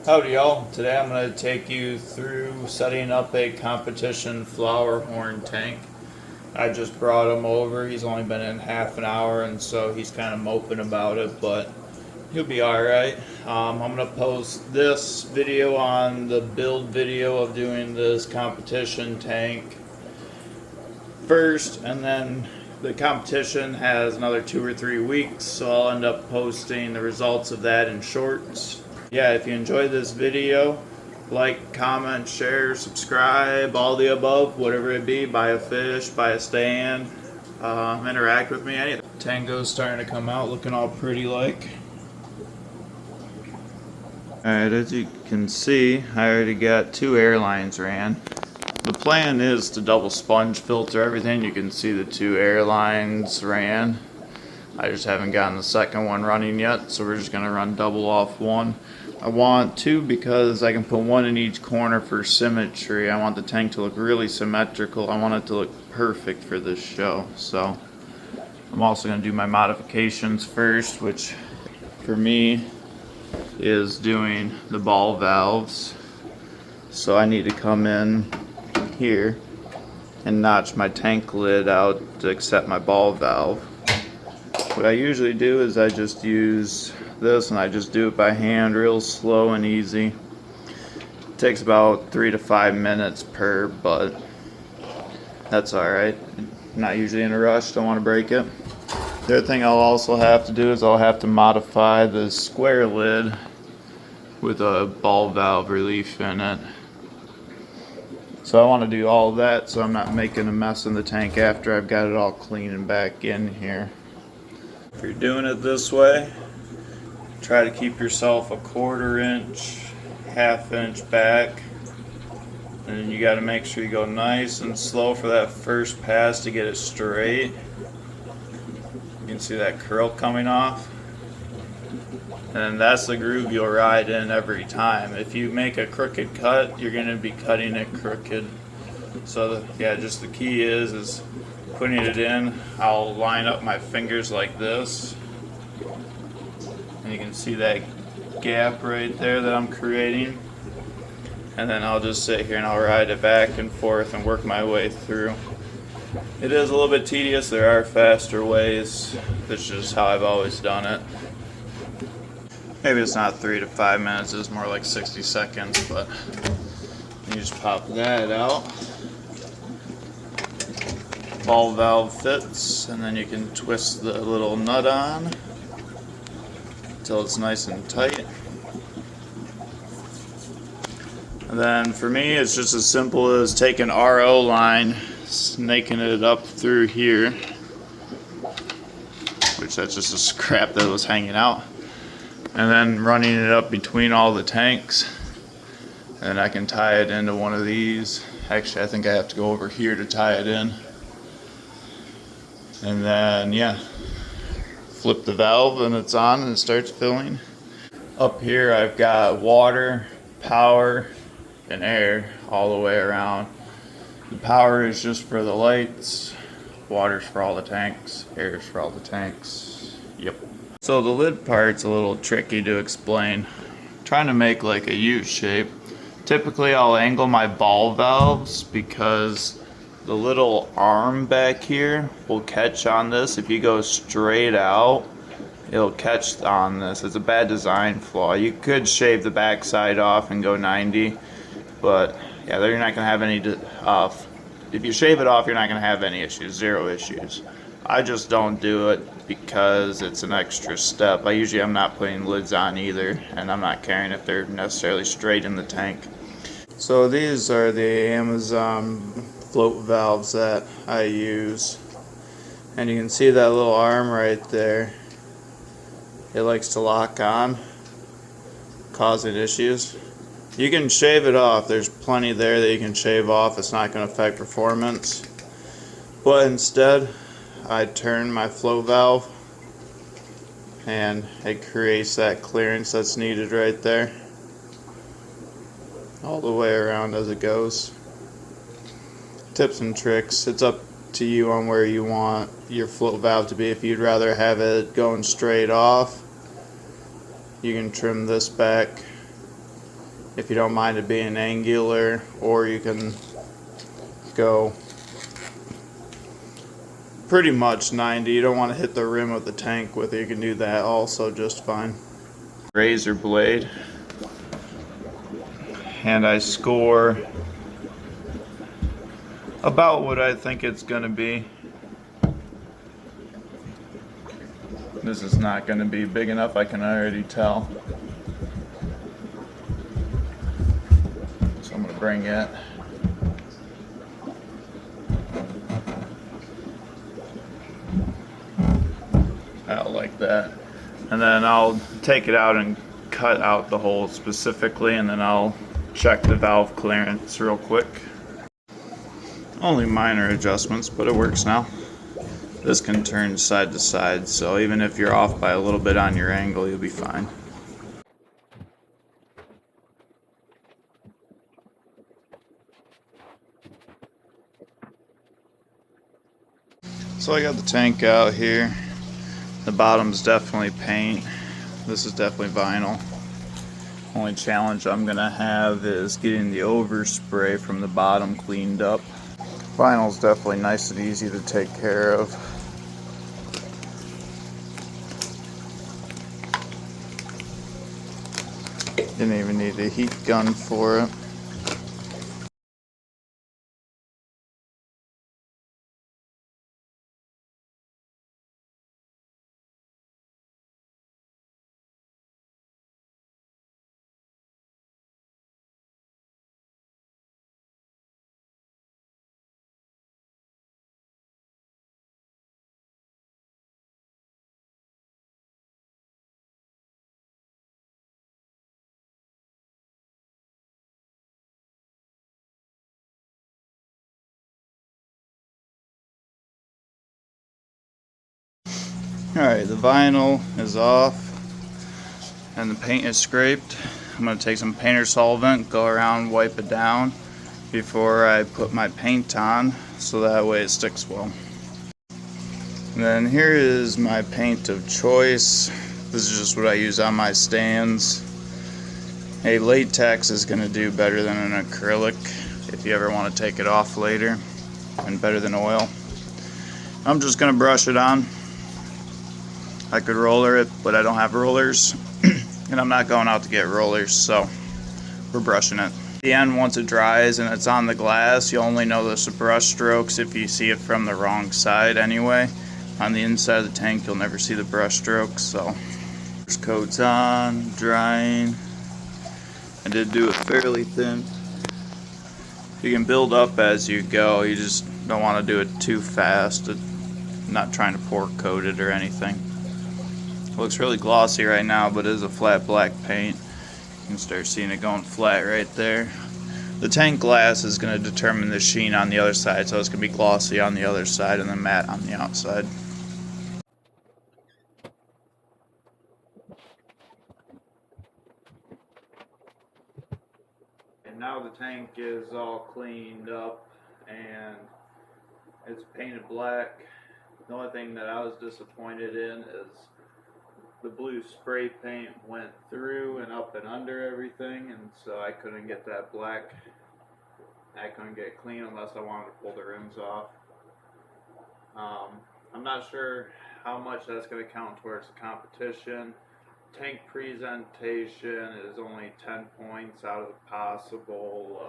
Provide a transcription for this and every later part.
Howdy y'all, today I'm going to take you through setting up a competition Flowerhorn tank. I just brought him over, he's only been in half an hour and so he's kind of moping about it, but he'll be alright. I'm going to post this video on the build video of doing this competition tank first, and then the competition has another 2 or 3 weeks, so I'll end up posting the results of that in shorts. Yeah, if you enjoyed this video, like, comment, share, subscribe, all the above, whatever it be. Buy a fish, buy a stand, interact with me, anything. Tango's starting to come out, looking all pretty like. Alright, as you can see, I already got 2 air lines ran. The plan is to double sponge filter everything. You can see the 2 air lines ran. I just haven't gotten the second one running yet, so we're just going to run double off one. I want 2 because I can put 1 in each corner for symmetry. I want the tank to look really symmetrical. I want it to look perfect for this show. So I'm also going to do my modifications first, which for me is doing the ball valves. So I need to come in here and notch my tank lid out to accept my ball valve. What I usually do is I just use this and I just do it by hand, real slow and easy. It takes about 3 to 5 minutes per, but that's alright. Not usually in a rush, don't want to break it. The other thing I'll also have to do is I'll have to modify the square lid with a ball valve relief in it. So I want to do all of that so I'm not making a mess in the tank after I've got it all clean and back in here. If you're doing it this way, try to keep yourself a 1/4 inch, 1/2 inch back. And then you got to make sure you go nice and slow for that first pass to get it straight. You can see that curl coming off. And that's the groove you'll ride in every time. If you make a crooked cut, you're going to be cutting it crooked. So yeah, just the key is putting it in. I'll line up my fingers like this. And you can see that gap right there that I'm creating. And then I'll just sit here and I'll ride it back and forth and work my way through. It is a little bit tedious. There are faster ways. That's just how I've always done it. Maybe it's not 3 to 5 minutes, it's more like 60 seconds, but you just pop that out. Ball valve fits, and then you can twist the little nut on until it's nice and tight. And then for me, it's just as simple as taking RO line, snaking it up through here, which that's just a scrap that was hanging out. And then running it up between all the tanks, and I can tie it into one of these. Actually, I think I have to go over here to tie it in. And then yeah, flip the valve and it's on and it starts filling. Up here I've got water, power, and air all the way around. The power is just for the lights, water's for all the tanks, air is for all the tanks. Yep. So the lid part's a little tricky to explain. I'm trying to make like a U shape. Typically I'll angle my ball valves because the little arm back here will catch on this. If you go straight out, it'll catch on this. It's a bad design flaw. You could shave the back side off and go 90, but yeah, you're not gonna have any, if you shave it off, you're not gonna have any issues, 0 issues. I just don't do it because it's an extra step. I'm not putting lids on either, and I'm not caring if they're necessarily straight in the tank. So these are the Amazon float valves that I use, and you can see that little arm right there. It likes to lock on, causing issues. You can shave it off. There's plenty there that you can shave off. It's not going to affect performance, but instead I turn my flow valve and it creates that clearance that's needed right there all the way around as it goes. Tips and tricks, it's up to you on where you want your float valve to be. If you'd rather have it going straight off, you can trim this back if you don't mind it being angular, or you can go pretty much 90. You don't want to hit the rim of the tank with it. You can do that also just fine. Razor blade, and I score about what I think it's gonna be. This is not gonna be big enough, I can already tell. So I'm gonna bring it out like that. And then I'll take it out and cut out the hole specifically, and then I'll check the valve clearance real quick. Only minor adjustments, but it works now. This can turn side to side, so even if you're off by a little bit on your angle, you'll be fine. So I got the tank out here. The bottom's definitely paint. This is definitely vinyl. Only challenge I'm gonna have is getting the overspray from the bottom cleaned up. Vinyl's definitely nice and easy to take care of. Didn't even need a heat gun for it. Alright, the vinyl is off and the paint is scraped. I'm going to take some painter solvent, go around, wipe it down before I put my paint on, so that way it sticks well. And then here is my paint of choice. This is just what I use on my stands. A latex is going to do better than an acrylic if you ever want to take it off later, and better than oil. I'm just going to brush it on. I could roller it, but I don't have rollers, and I'm not going out to get rollers, so we're brushing it. At the end, once it dries and it's on the glass, you'll only notice the brush strokes if you see it from the wrong side anyway. On the inside of the tank, you'll never see the brush strokes, so. First coat's on, drying. I did do it fairly thin. You can build up as you go, you just don't want to do it too fast. I'm not trying to pour coat it or anything. It looks really glossy right now, but it is a flat black paint. You can start seeing it going flat right there. The tank glass is going to determine the sheen on the other side, so it's going to be glossy on the other side and then matte on the outside. And now the tank is all cleaned up and it's painted black. The only thing that I was disappointed in is the blue spray paint went through and up and under everything, and so I couldn't get that black. I couldn't get it clean unless I wanted to pull the rims off. I'm not sure how much that's going to count towards the competition. Tank presentation is only 10 points out of the possible,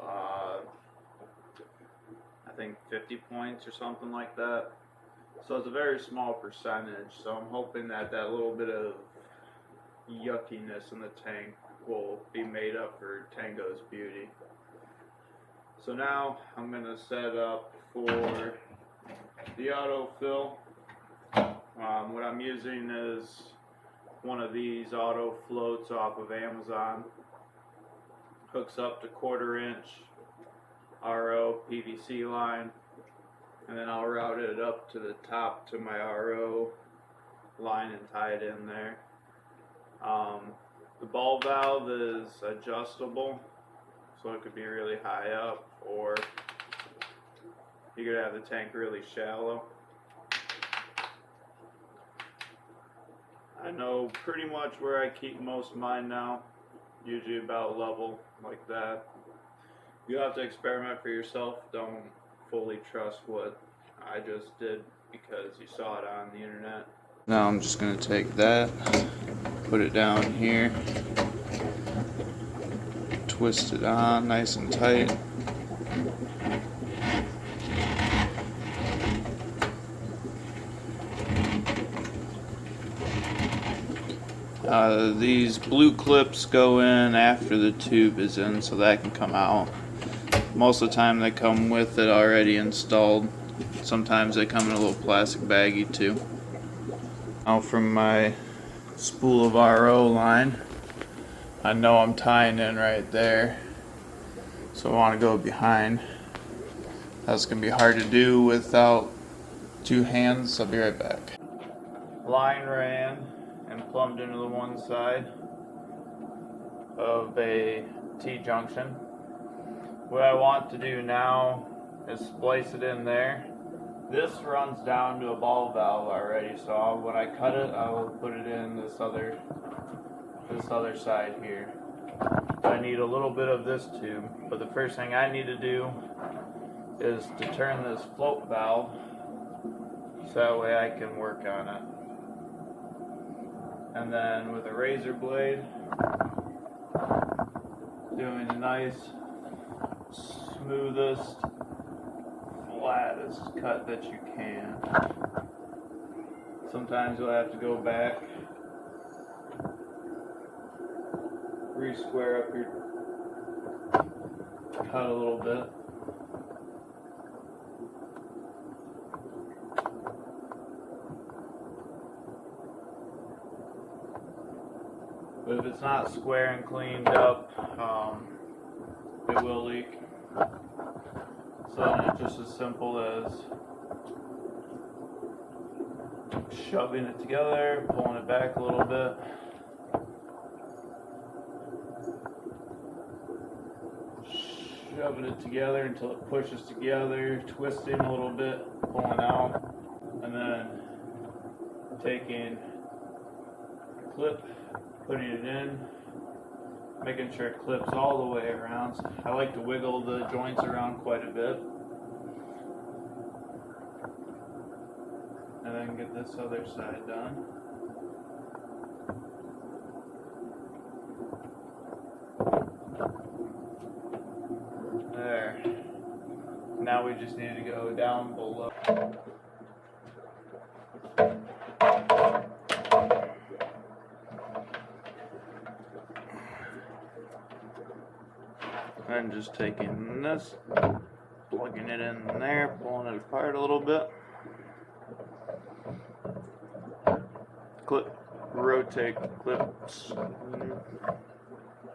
I think 50 points or something like that. So it's a very small percentage, so I'm hoping that that little bit of yuckiness in the tank will be made up for Tango's beauty. So now I'm going to set up for the autofill. What I'm using is one of these auto floats off of Amazon. Hooks up to 1/4 inch RO PVC line, and then I'll route it up to the top to my RO line and tie it in there. The ball valve is adjustable, so it could be really high up, or you could have the tank really shallow. I know pretty much where I keep most of mine now. usually about level like that. You have to experiment for yourself. Don't fully trust what I just did because you saw it on the internet. Now I'm just going to take that, put it down here, twist it on nice and tight. These blue clips go in after the tube is in, so that can come out. Most of the time they come with it already installed. Sometimes they come in a little plastic baggie too. Now from my spool of RO line, I know I'm tying in right there, so I want to go behind. That's going to be hard to do without two hands, so I'll be right back. Line ran and plumbed into the one side of a T-junction. What I want to do now is splice it in there. This runs down to a ball valve already, so when I cut it, I will put it in this other side here. I need a little bit of this tube, but the first thing I need to do is to turn this float valve so that way I can work on it. And then with a razor blade, doing a nice, smoothest, flattest cut that you can. Sometimes you'll have to go back, re-square up your cut a little bit. But if it's not square and cleaned up, it will leak. So then it's just as simple as shoving it together, pulling it back a little bit. Shoving it together until it pushes together, twisting a little bit, pulling out, and then taking a clip, putting it in, making sure it clips all the way around. I like to wiggle the joints around quite a bit. And then get this other side done. There. Now we just need to go down below. And just taking this, plugging it in there, pulling it apart a little bit. Clip, rotate clips.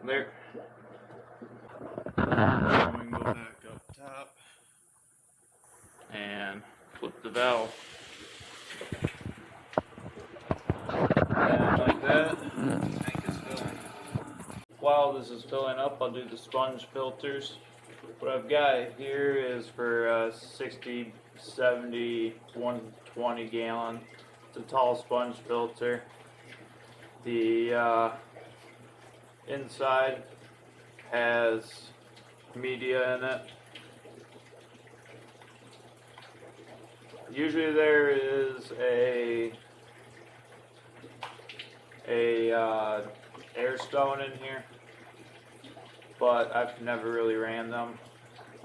There. And we go back up top and flip the valve. And like that, tank is filling. While this is filling up, I'll do the sponge filters. What I've got here is for 60, 70, 120 gallon. It's a tall sponge filter. The inside has media in it. Usually there is a air stone in here, but I've never really ran them.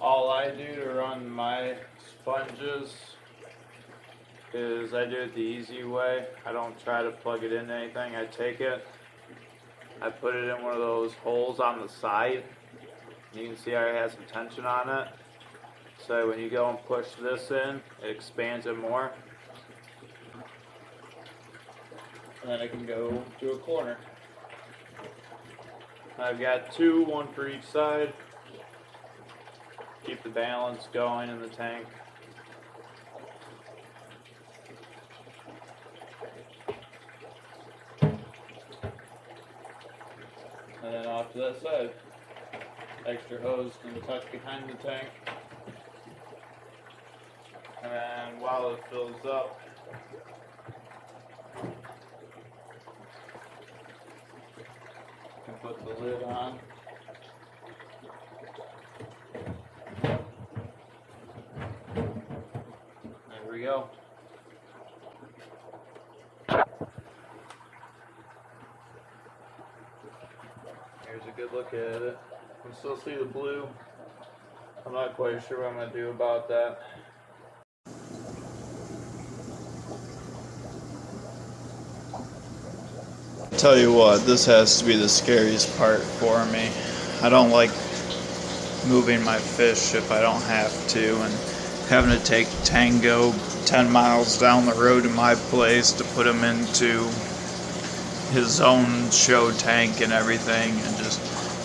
All I do to run my sponges is I do it the easy way. I don't try to plug it into anything. I take it, I put it in one of those holes on the side. You can see how it has some tension on it. So when you go and push this in, it expands it more. And then I can go to a corner. I've got two, one for each side. Keep the balance going in the tank. And then off to that side. Extra hose can tuck behind the tank. And then while it fills up, put the lid on. There we go. Here's a good look at it. You can still see the blue. I'm not quite sure what I'm going to do about that. Tell you what, this has to be the scariest part for me. I don't like moving my fish if I don't have to, and having to take Tango 10 miles down the road to my place to put him into his own show tank and everything, and just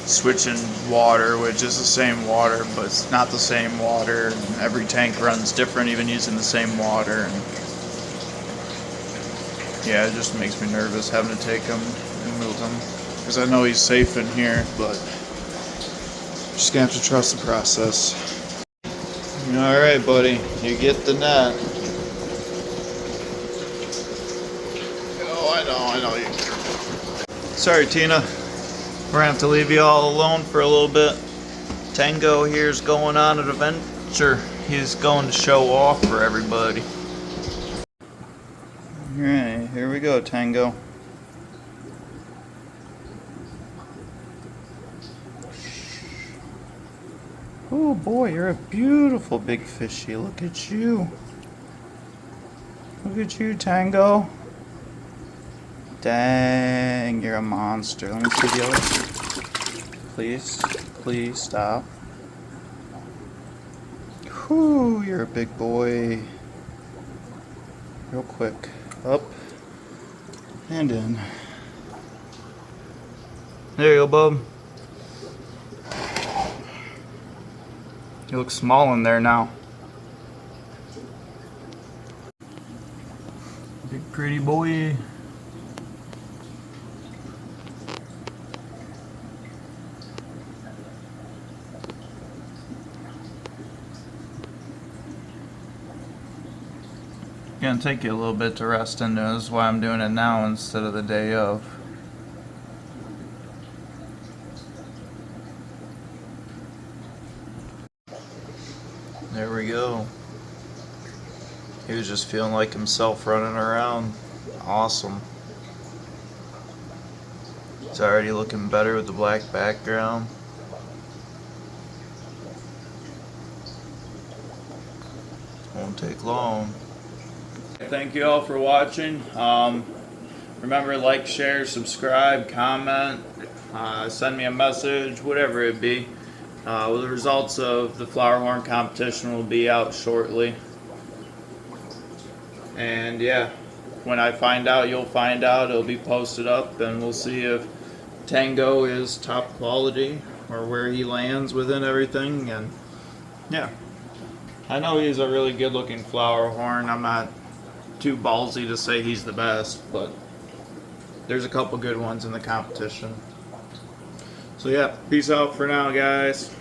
switching water, which is the same water, but it's not the same water. Every tank runs different, even using the same water. And yeah, it just makes me nervous having to take him and move him, because I know he's safe in here, but just gonna have to trust the process. Alright, buddy, you get the net. Oh, I know you. Sorry, Tina. We're gonna have to leave you all alone for a little bit. Tango here's going on an adventure. He's going to show off for everybody. Alright, here we go, Tango. Oh boy, you're a beautiful big fishy. Look at you. Look at you, Tango. Dang, you're a monster. Let me see the other. Please, please stop. Whew, you're a big boy. Real quick. Up and in. There you go, bub. You look small in there now. Big pretty boy. Gonna take you a little bit to rest into. This is why I'm doing it now instead of the day of. There we go. He was just feeling like himself running around. Awesome. It's already looking better with the black background. Won't take long. Thank you all for watching. Remember, like, share, subscribe, comment, send me a message, whatever it be. Well, the results of the Flowerhorn competition will be out shortly. And yeah, when I find out, you'll find out. It'll be posted up, and we'll see if Tango is top quality or where he lands within everything. And yeah, I know he's a really good looking Flowerhorn. I'm not too ballsy to say he's the best, but there's a couple good ones in the competition. So yeah, peace out for now, guys.